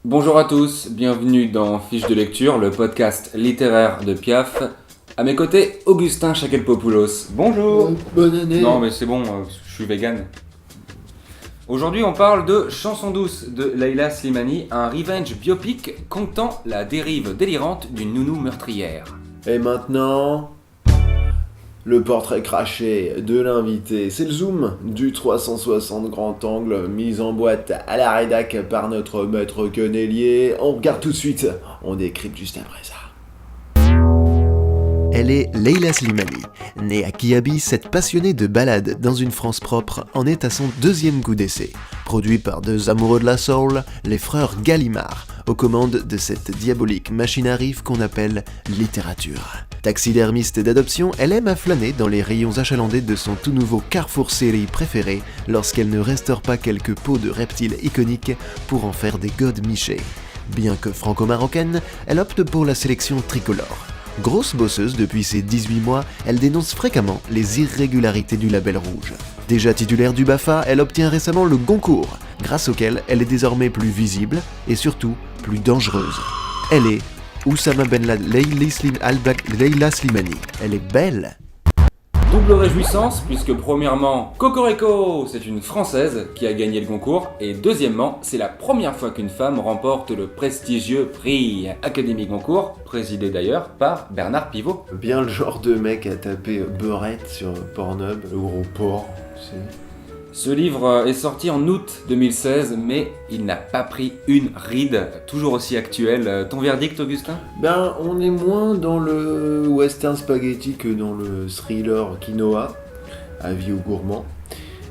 Bonjour à tous, bienvenue dans Fiche de lecture, le podcast littéraire de Piaf. À mes côtés, Augustin Chakelpopoulos. Bonjour. Bonne année. Non mais c'est bon, je suis vegan. Aujourd'hui on parle de Chanson douce de Leila Slimani, un revenge biopic contant la dérive délirante d'une nounou meurtrière. Et maintenant, le portrait craché de l'invité. C'est le zoom du 360 grand angle mis en boîte à la rédac par notre maître quenellier. On regarde tout de suite, on décrypte juste après ça. Elle est Leila Slimani. Née à Kiabi, cette passionnée de balade dans une France propre en est à son deuxième coup d'essai. Produit par deux amoureux de la soul, les frères Gallimard, aux commandes de cette diabolique machine à rire qu'on appelle littérature. Taxidermiste d'adoption, elle aime à flâner dans les rayons achalandés de son tout nouveau Carrefour série préféré lorsqu'elle ne restaure pas quelques peaux de reptiles iconiques pour en faire des godes michés. Bien que franco-marocaine, elle opte pour la sélection tricolore. Grosse bosseuse depuis ses 18 mois, elle dénonce fréquemment les irrégularités du label rouge. Déjà titulaire du BAFA, elle obtient récemment le Goncourt, grâce auquel elle est désormais plus visible et surtout plus dangereuse. Elle est Oussama Ben Laden, Leila Slimani. Elle est belle. Double réjouissance puisque premièrement, Cocorico, c'est une Française qui a gagné le concours et deuxièmement, c'est la première fois qu'une femme remporte le prestigieux prix Académie Goncourt, présidé d'ailleurs par Bernard Pivot. Bien le genre de mec à taper beurette sur Pornhub, le gros porc, tu sais. Ce livre est sorti en août 2016, mais il n'a pas pris une ride, toujours aussi actuel. Ton verdict, Augustin ? Ben, on est moins dans le western spaghetti que dans le thriller quinoa, avis aux gourmands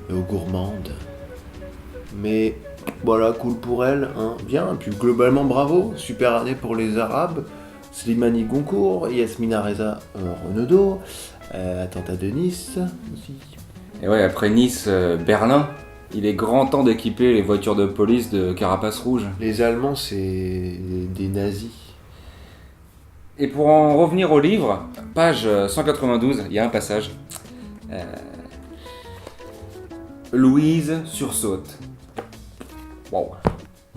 et aux gourmandes. Mais voilà, cool pour elle, hein, bien. Et puis globalement, bravo, super année pour les Arabes. Slimani Goncourt, Yasmina Reza Renaudot, attentat de Nice aussi. Et ouais, après Nice, Berlin, il est grand temps d'équiper les voitures de police de carapace rouge. Les Allemands, c'est des nazis. Et pour en revenir au livre, page 192, il y a un passage. Louise sursaute. Wow.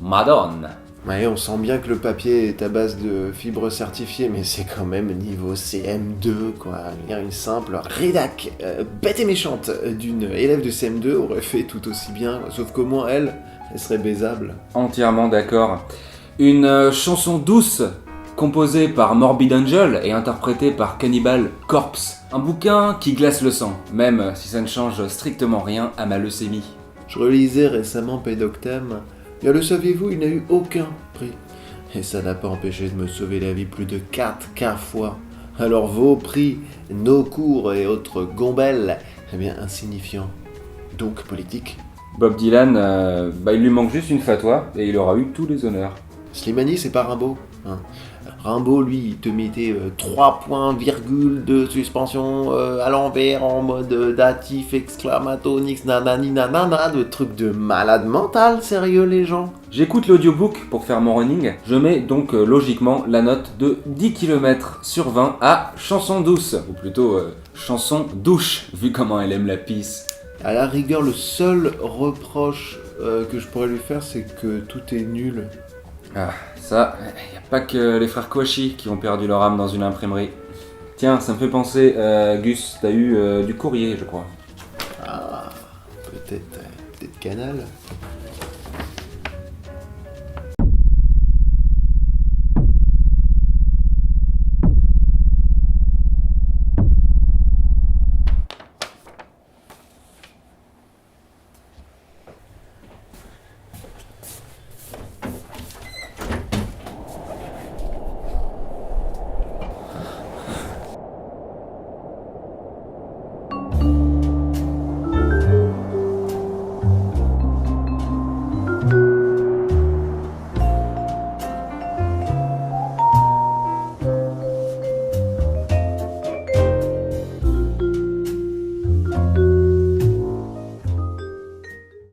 Madone. Ouais, on sent bien que le papier est à base de fibres certifiées, mais c'est quand même niveau CM2, quoi. Une simple rédac, bête et méchante, d'une élève de CM2 aurait fait tout aussi bien, sauf qu'au moins elle serait baisable. Entièrement d'accord. Une chanson douce, composée par Morbid Angel et interprétée par Cannibal Corpse. Un bouquin qui glace le sang, même si ça ne change strictement rien à ma leucémie. Je relisais récemment Pédoctem. Bien le saviez-vous, il n'a eu aucun prix. Et ça n'a pas empêché de me sauver la vie plus de 4 fois. Alors vos prix, nos cours et autres gombelles, eh bien insignifiants, donc politiques. Bob Dylan, il lui manque juste une fatwa et il aura eu tous les honneurs. Slimani, c'est pas Rimbaud. Hein. Rimbaud, lui, il te mettait 3 points, virgule de suspension à l'envers en mode datif, exclamatonix, nanani nanana, de trucs de malade mental, sérieux les gens. J'écoute l'audiobook pour faire mon running, je mets donc logiquement la note de 10 km sur 20 à chanson douce, ou plutôt chanson douche, vu comment elle aime la pisse. À la rigueur, le seul reproche que je pourrais lui faire, c'est que tout est nul. Ah, ça, y a pas que les frères Kouachi qui ont perdu leur âme dans une imprimerie. Tiens, ça me fait penser, Gus, t'as eu du courrier, je crois. Ah, peut-être Canal.